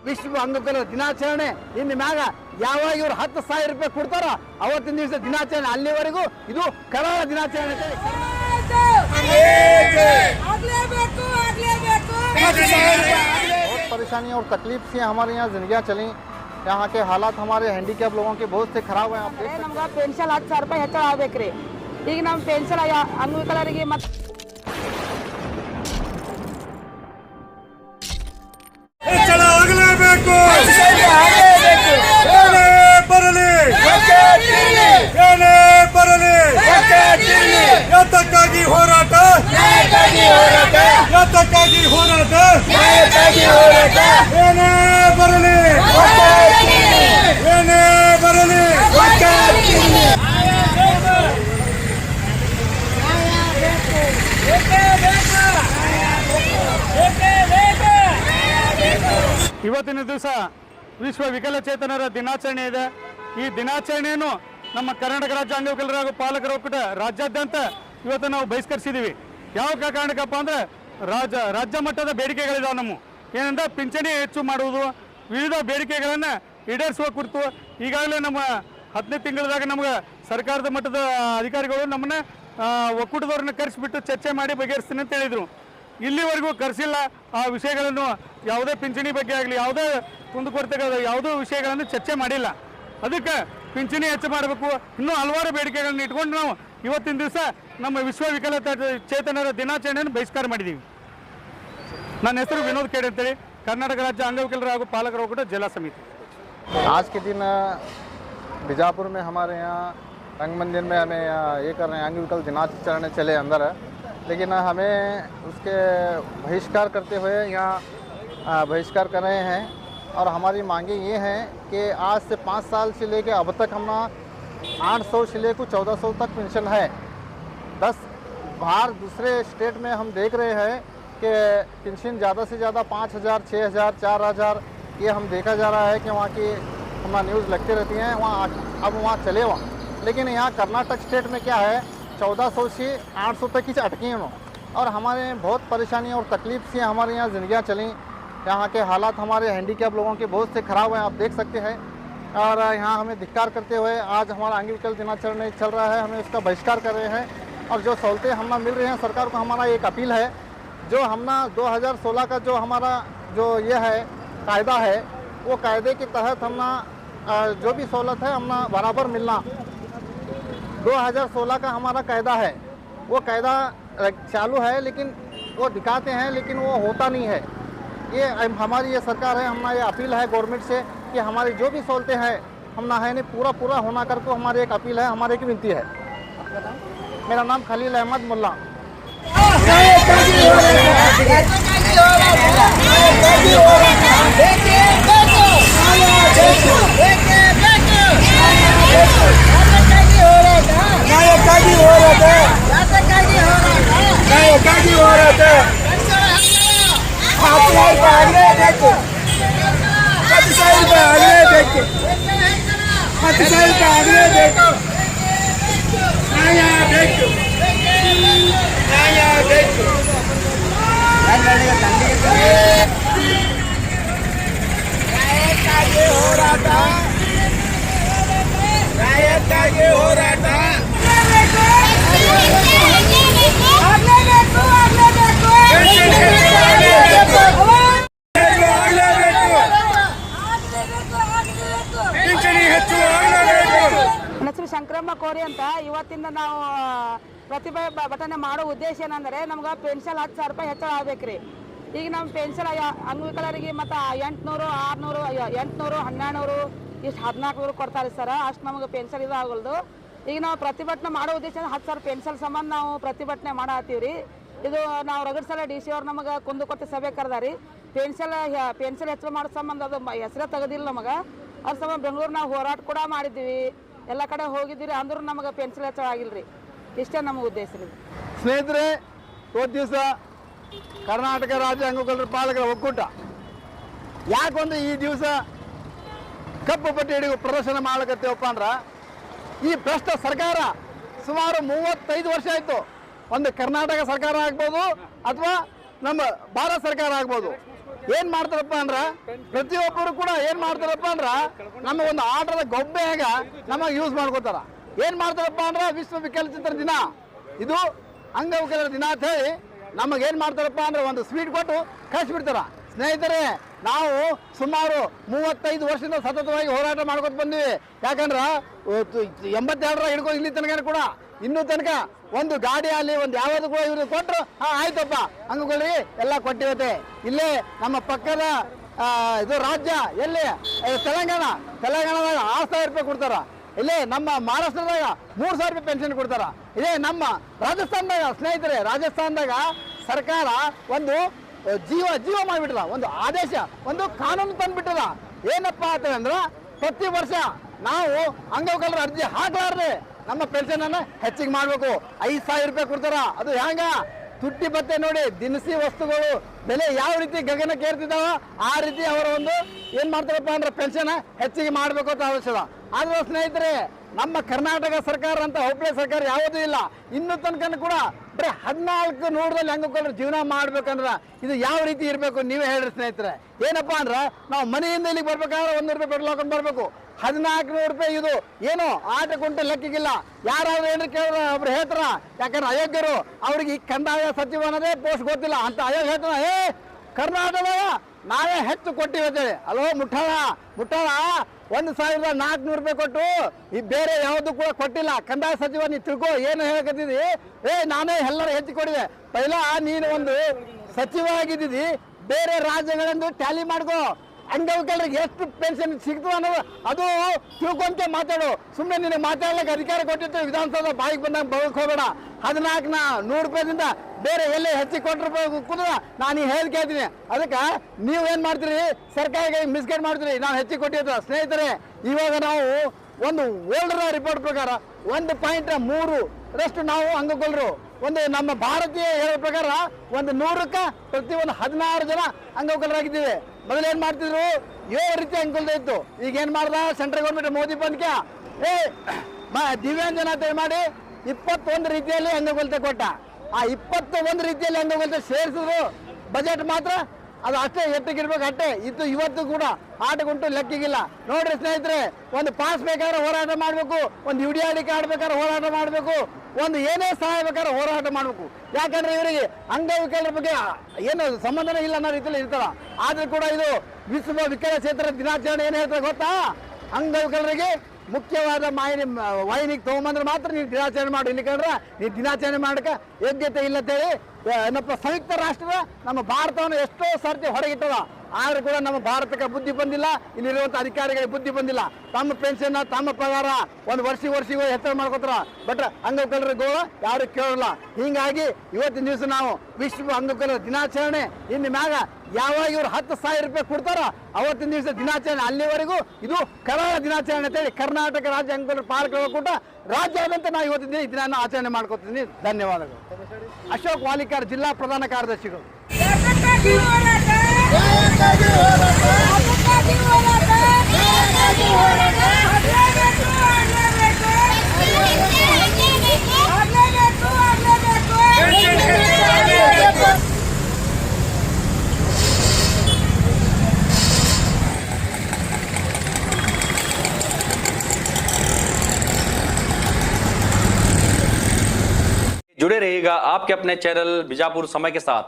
ವಿಶ್ವ ಅಂಗವಿಕಲರ ದಿನಾಚರಣೆ ಇನ್ನು ಮ್ಯಾಗ ಯಾವಾಗ ಇವ್ರು 10,000 ರೂಪಾಯಿ ಕೊಡ್ತಾರೋ ಅವತ್ತಿನ ದಿವಸ ದಿನಾಚರಣೆ, ಅಲ್ಲಿವರೆಗೂ ಇದು ಕರಾಳ ದಿನಾಚರಣೆ। बहुत परेशानी और तकलीफ से हमारे यहाँ जिंदगियाँ चली। यहाँ के हालात हमारे हैंडीकैप लोगों के बहुत से खराब हैं। ನಮ್ಗೆ ಪೆನ್ಷನ್ 10,000 ರೂಪಾಯಿ ಹೆಚ್ಚಳ ಆಗ್ಬೇಕ್ರಿ। ಈಗ ನಮ್ಮ ಪೆನ್ಷನ್ ಅಂಗವಿಕಲರಿಗೆ ಮತ್ತೆ ಹೆಚ್ಚಳ ಆಗಲೇಬೇಕು, ಏನೇ ಬರಲಿ ಯಾತಕ್ಕಾಗಿ ಹೋರಾಟ, ಯಾತಕ್ಕಾಗಿ ಹೋರಾಟ, ಏನೇ ಬರಲಿ, ಏನೇ ಬರಲಿ ಇವತ್ತಿನ ದಿವಸ ವಿಶ್ವ ವಿಕಲಚೇತನರ ದಿನಾಚರಣೆ ಇದೆ। ಈ ದಿನಾಚರಣೆಯನ್ನು ನಮ್ಮ ಕರ್ನಾಟಕ ರಾಜ್ಯ ಅಂಗವಿಕಲರ ಹಾಗೂ ಪಾಲಕರ ಒಕ್ಕೂಟ ರಾಜ್ಯಾದ್ಯಂತ ಇವತ್ತು ನಾವು ಬಹಿಷ್ಕರಿಸಿದ್ದೀವಿ। ಯಾವ ಕಾರಣಕ್ಕಪ್ಪ ಅಂದರೆ ರಾಜ್ಯ ಮಟ್ಟದ ಬೇಡಿಕೆಗಳಿದಾವೆ ನಮ್ಮ ಏನಂದ್ರೆ ಪಿಂಚಣಿ ಹೆಚ್ಚು ಮಾಡುವುದು, ವಿವಿಧ ಬೇಡಿಕೆಗಳನ್ನು ಈಡೇರಿಸುವ ಕುರಿತು ಈಗಾಗಲೇ ನಮ್ಮ 10ನೇ ತಿಂಗಳದಾಗ ನಮ್ಗೆ ಸರ್ಕಾರದ ಮಟ್ಟದ ಅಧಿಕಾರಿಗಳು ನಮ್ಮನ್ನ ಒಕ್ಕೂಟದವ್ರನ್ನ ಕರೆಸಿಬಿಟ್ಟು ಚರ್ಚೆ ಮಾಡಿ ಬಗೆಹರಿಸ್ತೀನಿ ಅಂತ ಹೇಳಿದರು। ಇಲ್ಲಿವರೆಗೂ ಕರೆಸಿಲ್ಲ। ಆ ವಿಷಯಗಳನ್ನು ಯಾವುದೇ ಪಿಂಚಣಿ ಬಗ್ಗೆ ಆಗಲಿ ಯಾವುದೇ ಕುಂದುಕೊರತೆಗಳ ಯಾವುದೋ ವಿಷಯಗಳನ್ನು ಚರ್ಚೆ ಮಾಡಿಲ್ಲ। ಅದಕ್ಕೆ ಪಿಂಚಣಿ ಹೆಚ್ಚು ಮಾಡಬೇಕು, ಇನ್ನೂ ಹಲವಾರು ಬೇಡಿಕೆಗಳನ್ನು ಇಟ್ಕೊಂಡು ನಾವು ಇವತ್ತಿನ ದಿವಸ ನಮ್ಮ ವಿಶ್ವ ವಿಕಲಚೇತನರ ದಿನಾಚರಣೆಯನ್ನು ಬಹಿಷ್ಕಾರ ಮಾಡಿದ್ದೀವಿ। ನನ್ನ ಹೆಸರು ವಿನೋದ್ ಖೇಡ್ ಅಂತೇಳಿ, ಕರ್ನಾಟಕ ರಾಜ್ಯ ಅಂಗವಿಕಲರ ಹಾಗೂ ಪಾಲಕರ ಒಕ್ಕೂಟ ಜಿಲ್ಲಾ ಸಮಿತಿ। आज के दिन बीजापुर में हमारे यहाँ रंग मंदिर में हमें ये कर रहे हैं, अंगविकल दिनाचरण चले अंदर, लेकिन हमें उसके बहिष्कार करते हुए यहाँ बहिष्कार कर रहे हैं। और हमारी मांगे ये हैं कि आज से 5 साल से लेकर अब तक हम 800 से लेकर 1400 तक पेंशन है। 10 बाहर दूसरे स्टेट में हम देख रहे हैं कि पेंशन ज़्यादा से ज़्यादा 5,000, 6,000, 4,000 ये हम देखा जा रहा है कि वहाँ की हमारा न्यूज़ लगती रहती हैं, वहाँ अब वहाँ चले वहाँ। लेकिन यहाँ कर्नाटक स्टेट में क्या है 1400 से 800 तक ही अटकी हैं। और हमारे बहुत परेशानी और तकलीफ से हमारे यहाँ ज़िंदगियाँ चली। यहाँ के हालात हमारे हैंडीकैप लोगों के बहुत से ख़राब हैं, आप देख सकते हैं। और यहाँ हमें धिक्कार करते हुए आज हमारा अंगविकल दिनाचरण चल रहा है, हमें उसका बहिष्कार कर रहे हैं। और जो सहूलतें हमना मिल रही हैं सरकार को, हमारा एक अपील है, जो हमना 2016 का जो हमारा जो ये है कायदा है, वो कायदे के तहत हमना जो भी सहूलत है हमना बराबर मिलना। 2016 का हमारा कायदा है, वो कायदा चालू है, लेकिन वो दिखाते हैं लेकिन वो होता नहीं है। ये हमारी ये सरकार है, हमना ये अपील है गवर्नमेंट से कि हमारी जो भी सहूलतें हैं हमना है नहीं पूरा होना करके हमारी एक अपील है, हमारी एक विनती है। मेरा नाम खलील अहमद मुल्ला। ಶಂಕರಮ್ಮ ಕೋರಿ ಅಂತ ಇವತ್ತಿಂದ ನಾವು ಪ್ರತಿಭಟನೆ ಮಾಡೋ ಉದ್ದೇಶ ಏನಂದರೆ ನಮ್ಗೆ ಪೆನ್ಷನ್ 10,000 ರೂಪಾಯಿ ಹೆಚ್ಚಳ ಆಗ್ಬೇಕ್ರಿ। ಈಗ ನಮ್ಮ ಪೆನ್ಷನ್ ಅಂಗವಿಕಲರಿಗೆ ಮತ್ತು 800, 600, 800, 1200 ಇಷ್ಟು 1400 ಕೊಡ್ತಾರೆ ಸರ್, ಅಷ್ಟು ನಮಗೆ ಪೆನ್ಷನ್ ಇದು ಆಗಲ್ದು। ಈಗ ನಾವು ಪ್ರತಿಭಟನೆ ಮಾಡೋ ಉದ್ದೇಶ 10,000 ಪೆನ್ಷನ್ ಸಂಬಂಧ ನಾವು ಪ್ರತಿಭಟನೆ ಮಾಡತ್ತೀವಿ ರೀ। ಇದು ನಾವು ರಗಡ್ ಸಲ DC ಅವ್ರು ನಮಗೆ ಕುಂದುಕೊರತೆ ಸಭೆ ಕರೆದಾರಿ, ಪೆನ್ಷನ್ ಹೆಚ್ಚಳ ಮಾಡೋ ಸಂಬಂಧ ಅದು ಹೆಸರೇ ತೆಗೆದಿಲ್ಲ ನಮಗೆ। ಅದ್ರ ಸಂಬಂಧ ಬೆಂಗಳೂರು ನಾವು ಹೋರಾಟ ಕೂಡ ಮಾಡಿದ್ದೀವಿ, ಎಲ್ಲ ಕಡೆ ಹೋಗಿದ್ದೀರಿ, ಅಂದ್ರೂ ನಮಗೆ ಪೆನ್ಷನ್ ಹೆಚ್ಚಳ ಆಗಿಲ್ಲ ರೀ। ಇಷ್ಟೇ ನಮ್ಮ ಉದ್ದೇಶ ರೀ ಸ್ನೇಹಿತರೆ। ಇವತ್ತು ದಿವಸ ಕರ್ನಾಟಕ ರಾಜ್ಯ ಅಂಗವಿಕಲರ ಪಾಲಕರ ಒಕ್ಕೂಟ ಯಾಕೊಂದು ಈ ದಿವಸ ಕಪ್ಪು ಪಟ್ಟಿ ಹಿಡಿದು ಪ್ರದರ್ಶನ ಮಾಡಕತ್ತೇವಪ್ಪ ಅಂದ್ರೆ, ಈ ಭ್ರಷ್ಟ ಸರ್ಕಾರ ಸುಮಾರು 35 ವರ್ಷ ಆಯಿತು। ಒಂದು ಕರ್ನಾಟಕ ಸರ್ಕಾರ ಆಗ್ಬೋದು ಅಥವಾ ನಮ್ಮ ಭಾರತ ಸರ್ಕಾರ ಆಗ್ಬೋದು, ಏನ್ ಮಾಡ್ತಾರಪ್ಪ ಅಂದ್ರ ಪ್ರತಿಯೊಬ್ಬರು ಕೂಡ ಏನ್ ಮಾಡ್ತಾರಪ್ಪ ಅಂದ್ರ ನಮ್ಮ ಒಂದು ಆಟದ ಗೊಬ್ಬೆಯಾಗ ನಮಗ್ ಯೂಸ್ ಮಾಡ್ಕೋತಾರ. ಏನ್ ಮಾಡ್ತಾರಪ್ಪ ಅಂದ್ರ ವಿಶ್ವ ವಿಕಲಚೇತನ ದಿನ, ಇದು ಅಂಗವಿಕಲರ ದಿನ ಅಂತ ಹೇಳಿ ನಮಗ್ ಏನ್ ಮಾಡ್ತಾರಪ್ಪ ಅಂದ್ರೆ ಒಂದು ಸ್ವೀಟ್ ಕೊಟ್ಟು ಕಳಿಸ್ಬಿಡ್ತಾರ. ಸ್ನೇಹಿತರೆ, ನಾವು ಸುಮಾರು 35 ವರ್ಷದಿಂದ ಸತತವಾಗಿ ಹೋರಾಟ ಮಾಡ್ಕೊತ ಬಂದಿವಿ. ಯಾಕಂದ್ರ 82 ಹಿಡ್ಕೊ ಇಲ್ಲಿ ತನಕ ಕೂಡ ಇನ್ನೂ ತನಕ ಒಂದು ಗಾಡಿ ಅಲ್ಲಿ ಒಂದು ಯಾವ್ದು ಕೂಡ ಇವ್ರಿಗೆ ಕೊಟ್ಟರು ಆಯ್ತಪ್ಪ ಅಂಗಗಳಿಗೆ ಎಲ್ಲ ಕೊಟ್ಟಿವತ್ತೆ. ಇಲ್ಲೇ ನಮ್ಮ ಪಕ್ಕದ ಇದು ರಾಜ್ಯ ಎಲ್ಲಿ ತೆಲಂಗಾಣದಾಗ 6,000 ರೂಪಾಯಿ ಕೊಡ್ತಾರ. ಇಲ್ಲೇ ನಮ್ಮ ಮಹಾರಾಷ್ಟ್ರದಾಗ 3,000 ರೂಪಾಯಿ ಪೆನ್ಷನ್ ಕೊಡ್ತಾರ. ಇದೇ ನಮ್ಮ ರಾಜಸ್ಥಾನದಾಗ ಸ್ನೇಹಿತರೆ, ರಾಜಸ್ಥಾನದಾಗ ಸರ್ಕಾರ ಒಂದು ಜೀವ ಮಾಡಿಬಿಟ್ಟದ, ಒಂದು ಆದೇಶ, ಒಂದು ಕಾನೂನು ತಂದ್ಬಿಟ್ಟದ. ಏನಪ್ಪ ಅಂತಂದ್ರೆ ಪ್ರತಿ ವರ್ಷ ನಾವು ಅಂಗವಿಕಲರ ಅರ್ಜಿ ಹಾಕಲಾರ್ದೆ ನಮ್ಮ ಪೆನ್ಷನ್ ಅನ್ನ ಹೆಚ್ಚಿಗೆ ಮಾಡ್ಬೇಕು. 5,000 ರೂಪಾಯಿ ಕೊಡ್ತಾರ. ಅದು ಹೆಂಗ ತುಟ್ಟಿ ಬತ್ತೆ ನೋಡಿ, ದಿನಸಿ ವಸ್ತುಗಳು ಬೆಲೆ ಯಾವ ರೀತಿ ಗಗನಕ್ಕೆ ಏರ್ತಿದ್ದಾವ ಆ ರೀತಿ ಅವರ ಒಂದು ಏನ್ ಮಾಡ್ತಾರಪ್ಪ ಅಂದ್ರೆ ಪೆನ್ಷನ್ ಹೆಚ್ಚಿಗೆ ಮಾಡ್ಬೇಕು ಅಂತ ಅವಶ್ಯಕ. ಆದ್ರೆ ಸ್ನೇಹಿತರೆ, ನಮ್ಮ ಕರ್ನಾಟಕ ಸರ್ಕಾರ ಅಂತ ಒಬ್ಬಳೆ ಸರ್ಕಾರ ಯಾವುದೂ ಇಲ್ಲ. ಇನ್ನೂ ತನಕ ಕೂಡ ಬರೀ 14 ನೂರದಲ್ಲಿ ಅಂಗವಿಕಲರು ಜೀವನ ಮಾಡ್ಬೇಕಂದ್ರ ಇದು ಯಾವ ರೀತಿ ಇರಬೇಕು ನೀವೇ ಹೇಳ್ರಿ ಸ್ನೇಹಿತರೆ. ಏನಪ್ಪಾ ಅಂದ್ರ ನಾವು ಮನೆಯಿಂದ ಇಲ್ಲಿಗೆ ಬರ್ಬೇಕಾದ್ರೆ 100 ರೂಪಾಯಿ ಪೆಟ್ರೋಲ್ ಹಾಕೊಂಡು ಬರ್ಬೇಕು. 1,400 ರೂಪಾಯಿ ಇದು ಏನು ಆಟ ಕುಂಟೆ ಲೆಕ್ಕಿಗಿಲ್ಲ. ಯಾರಾದ್ರೂ ಏನ್ರಿ ಕೇಳಿದ್ರೆ ಒಬ್ರು ಹೇಳ್ತಾರ, ಯಾಕಂದ್ರೆ ಅಯೋಗ್ಯರು, ಅವ್ರಿಗೆ ಈ ಕಂದಾಯ ಸಚಿವ ಅನ್ನೋದೇ ಪೋಸ್ಟ್ ಗೊತ್ತಿಲ್ಲ ಅಂತ ಅಯೋಗ್ಯ ಹೇಳ್ತಾರ, ಕರ್ನಾಟಕದಾಗ ನಾವೇ ಹೆಚ್ಚು ಕೊಟ್ಟಿವಿ. ಅಲೋ ಮುಟ್ಟಾಳ 1,400 ರೂಪಾಯಿ ಕೊಟ್ಟು ಈ ಬೇರೆ ಯಾವ್ದು ಕೂಡ ಕೊಟ್ಟಿಲ್ಲ. ಕಂದಾಯ ಸಚಿವ ನೀ ತಿಳ್ಕೊ ಏನು ಹೇಳಕತ್ತಿದಿ, ನಾನೇ ಎಲ್ಲರೂ ಹೆಚ್ಚು ಕೊಡಿವೆ. ಪೈಲ ನೀನು ಒಂದು ಸಚಿವ ಆಗಿದ್ದೀವಿ, ಬೇರೆ ರಾಜ್ಯಗಳೆಂದು ಟ್ಯಾಲಿ ಮಾಡ್ಕೋ. ಅಂಗವಿಕಲರಿಗೆ ಎಷ್ಟು ಪೆನ್ಷನ್ ಸಿಗ್ತದೆ ಅನ್ನೋದು ಅದು ತಿಳ್ಕೊಂತ ಮಾತಾಡು. ಸುಮ್ಮನೆ ನಿನಗೆ ಮಾತಾಡ್ಲಿಕ್ಕೆ ಅಧಿಕಾರ ಕೊಟ್ಟಿತ್ತು ವಿಧಾನಸೌಧ ಬಾಯಿಗೆ ಬಂದಾಗ ಬರೋಕೆ ಹೋಗಬೇಡ. 1,400 ರೂಪಾಯಿದಿಂದ ಬೇರೆ ಎಲ್ಲೇ ಹೆಚ್ಚಿಗೆ ಕೊಟ್ಟರು ಕುದ್ರ ನಾನು ಹೇಳಿ ಕೇಳ್ತೀನಿ. ಅದಕ್ಕೆ ನೀವು ಏನು ಮಾಡ್ತೀರಿ, ಸರ್ಕಾರಕ್ಕೆ ಮಿಸ್ಗೈಡ್ ಮಾಡ್ತೀರಿ. ನಾವು ಹೆಚ್ಚಿಗೆ ಕೊಟ್ಟಿದ್ದ ಸ್ನೇಹಿತರೆ, ಇವಾಗ ನಾವು ಒಂದು ವರ್ಲ್ಡ್ ರಿಪೋರ್ಟ್ ಪ್ರಕಾರ 1.3 ನಾವು ಅಂಗವಿಕಲರು. ಒಂದು ನಮ್ಮ ಭಾರತೀಯ ಹೇಳೋ ಪ್ರಕಾರ 100ಕ್ಕೆ ಪ್ರತಿ 16 ಜನ ಅಂಗವಿಕಲರಾಗಿದ್ದೀವಿ. ಮೊದಲು ಏನ್ ಮಾಡ್ತಿದ್ರು 7 ರೀತಿ ಅಂಗವಿಕಲ ಇತ್ತು. ಈಗ ಏನ್ ಮಾಡ್ದ ಸೆಂಟ್ರಲ್ ಗೌರ್ಮೆಂಟ್ ಮೋದಿ ಬಂದ್ಕೆ ದಿವ್ಯಾಂಜನ ಅಂತ ಮಾಡಿ 21 ರೀತಿಯಲ್ಲಿ ಅಂಗವಿಕಲತೆ ಕೊಟ್ಟ. ಆ 21 ರೀತಿಯಲ್ಲಿ ಅಂಗವಿಕಲತೆ ಸೇರಿಸಿದ್ರು. ಬಜೆಟ್ ಮಾತ್ರ ಅದು ಅಷ್ಟೇ ಎಟ್ಟಿಗಿರ್ಬೇಕು ಅಷ್ಟೇ ಇತ್ತು. ಇವತ್ತು ಕೂಡ ಆಟಗುಂಟು ಲೆಕ್ಕಿಗಿಲ್ಲ. ನೋಡ್ರಿ ಸ್ನೇಹಿತರೆ, ಒಂದು ಪಾಸ್ ಬೇಕಾದ್ರೆ ಹೋರಾಟ ಮಾಡಬೇಕು, ಒಂದು UDID ಕಾರ್ಡ್ ಬೇಕಾದ್ರೆ ಹೋರಾಟ ಮಾಡಬೇಕು, ಒಂದು ಏನೇ ಸಹಾಯ ಬೇಕಾದ್ರೆ ಹೋರಾಟ ಮಾಡಬೇಕು. ಯಾಕಂದ್ರೆ ಇವರಿಗೆ ಅಂಗವಿಕಲರ ಬಗ್ಗೆ ಏನು ಸಂಬಂಧನೇ ಇಲ್ಲ ಅನ್ನೋ ರೀತಿಯಲ್ಲಿ ಇರ್ತಾರ. ಆದ್ರೂ ಕೂಡ ಇದು ವಿಶ್ವ ವಿಕಲಚೇತನ ದಿನಾಚರಣೆ ಏನ್ ಹೇಳ್ತಾರೆ ಗೊತ್ತಾ, ಅಂಗವಿಕಲರಿಗೆ ಮುಖ್ಯವಾದ ವಾಹಿನಿಗೆ ತಗೊಂಬಂದ್ರೆ ಮಾತ್ರ ನೀವು ದಿನಾಚರಣೆ ಮಾಡಿ. ಇಲ್ಲಿಕಂದ್ರೆ ನೀವು ದಿನಾಚರಣೆ ಮಾಡಕ್ಕೆ ಯೋಗ್ಯತೆ ಇಲ್ಲ ಅಂತೇಳಿ ಏನಪ್ಪ ಸಂಯುಕ್ತ ರಾಷ್ಟ್ರದ ನಮ್ಮ ಭಾರತವನ್ನು ಎಷ್ಟೋ ಸರ್ತಿ ಹೊರಗಿಟ್ಟದ. ಆದ್ರೂ ಕೂಡ ನಮ್ಮ ಭಾರತಕ್ಕೆ ಬುದ್ಧಿ ಬಂದಿಲ್ಲ, ಇಲ್ಲಿರುವಂಥ ಅಧಿಕಾರಿಗಳಿಗೆ ಬುದ್ಧಿ ಬಂದಿಲ್ಲ. ತಮ್ಮ ಪೆನ್ಷನ್ ತಮ್ಮ ಪಗಾರ ಒಂದು ವರ್ಷಿಗೂ ಹೆಚ್ಚಳ ಮಾಡ್ಕೋತಾರ. ಬಟ್ ಅಂಗವಿಕಲರಿಗೂ ಯಾರು ಕೇಳಲ್ಲ. ಹೀಗಾಗಿ ಇವತ್ತಿನ ದಿವಸ ನಾವು ವಿಶ್ವ ಅಂಗವಿಕಲರ ದಿನಾಚರಣೆ ಇನ್ನು ಮ್ಯಾಗ ಯಾವಾಗ ಇವ್ರು 10,000 ರೂಪಾಯಿ ಕೊಡ್ತಾರ ಅವತ್ತಿನ ದಿವಸ ದಿನಾಚರಣೆ, ಅಲ್ಲಿವರೆಗೂ ಇದು ಕರಾಳ ದಿನಾಚರಣೆ ಅಂತೇಳಿ ಕರ್ನಾಟಕ ರಾಜ್ಯ ಅಂಗವಿಕಲರ ಪಾಲಕರ ಒಕ್ಕೂಟ ರಾಜ್ಯಾದ್ಯಂತ ನಾವು ಇವತ್ತಿನ ದಿನ ಇದನ್ನ ಆಚರಣೆ ಮಾಡ್ಕೊತೀನಿ. ಧನ್ಯವಾದಗಳು. ಅಶೋಕ್ ವಾಲಿಕಾರ್, ಜಿಲ್ಲಾ ಪ್ರಧಾನ ಕಾರ್ಯದರ್ಶಿಗಳು. जुड़े रहिएगा आपके अपने चैनल बीजापुर समय के साथ।